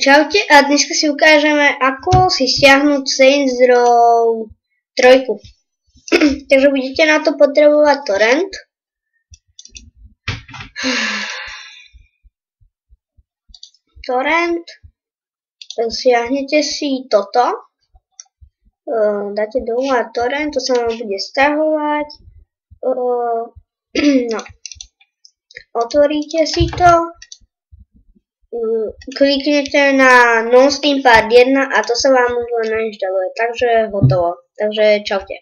Čaute a dneska si ukážeme, ako si stiahnuť Saints Row 3. Takže budete na to potrebovať torrent. Stiahnete si toto. Dáte dolu na torrent, to sa vám bude stiahovať. No. Otvoríte si to. Kliknete na Non Steam Part 1 a to sa vám už len nainštaluje, takže hotovo. Takže čaute.